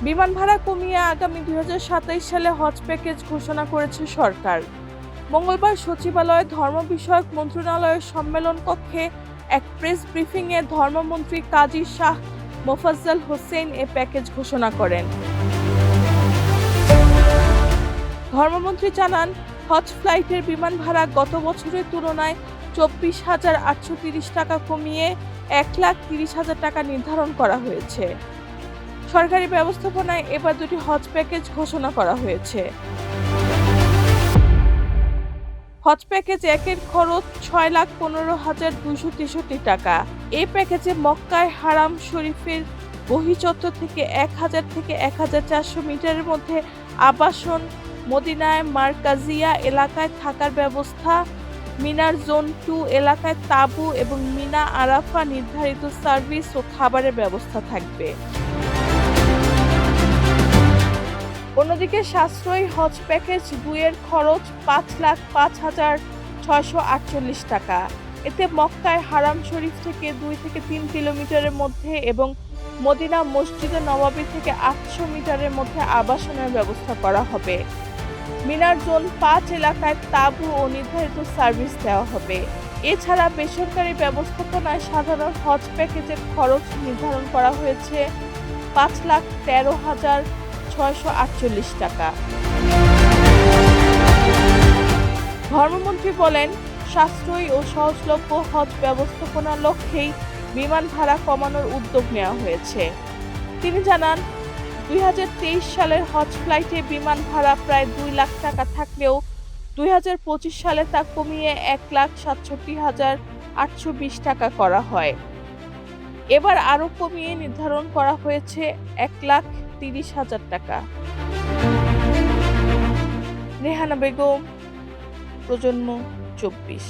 বিমান ভাড়া কমিয়ে আগামী 2027 সালে হজ প্যাকেজ ঘোষণা করেছে সরকার। মঙ্গলবার সচিবালয়ে ধর্ম বিষয়ক মন্ত্রণালয়ের সম্মেলন কক্ষে এক প্রেস ব্রিফিংয়ে ধর্মমন্ত্রী কাজী শাহ মোফাজ্জল হোসেন এ প্যাকেজ ঘোষণা করেন। ধর্মমন্ত্রী জানান, হজ ফ্লাইটের বিমান ভাড়া গত বছরের তুলনায় 24,830 টাকা কমিয়ে 1,30,000 টাকা নির্ধারণ করা হয়েছে। সরকারি ব্যবস্থাপনায় এবার দুটি হজ প্যাকেজ ঘোষণা করা হয়েছে। হজ প্যাকেজ একের খরচ 6,15,263 টাকা। এই প্যাকেজে মক্কায় হারাম শরীফের বহিঃচত্বর থেকে 1,000 থেকে 1,400 মিটারের মধ্যে আবাসন, মদিনায় মারকাজিয়া এলাকায় থাকার ব্যবস্থা, মিনার জোন 2 এলাকায় তাঁবু এবং মিনা আরাফা নির্ধারিত সার্ভিস ও খাবারের ব্যবস্থা থাকবে। অন্যদিকে সাশ্রয়ী হজ প্যাকেজ 2 এর খরচ 5,05,648 টাকা। এতে মক্কায় হারাম শরীফ থেকে 2 থেকে 3 কিলোমিটারের মধ্যে এবং মদিনা মসজিদে নববী থেকে 800 মিটারের মধ্যে আবাসনের ব্যবস্থা করা হবে। মিনার জোন 5 এলাকায় তাঁবু ও নির্ধারিত সার্ভিস দেওয়া হবে। এছাড়া বেসরকারি ব্যবস্থাপনায় সাধারণ হজ প্যাকেজের খরচ নির্ধারণ করা হয়েছে 5,13,648 টাকা। ধর্মমন্ত্রী বলেন, সাশ্রয়ী ও সহজলভ্য হজ ব্যবস্থাপনার লক্ষ্যেই বিমান ভাড়া কমানোর উদ্যোগ নেওয়া হয়েছে। তিনি জানান, 2023 সালের হজ ফ্লাইটে বিমান ভাড়া প্রায় 2 লাখ টাকা থাকলেও 2025 সালে তা কমিয়ে 1,67,820 টাকা করা হয়। এবার আরও কমিয়ে নির্ধারণ করা হয়েছে 1,30,000 টাকা। রেহানা বেগম, প্রজন্ম 24।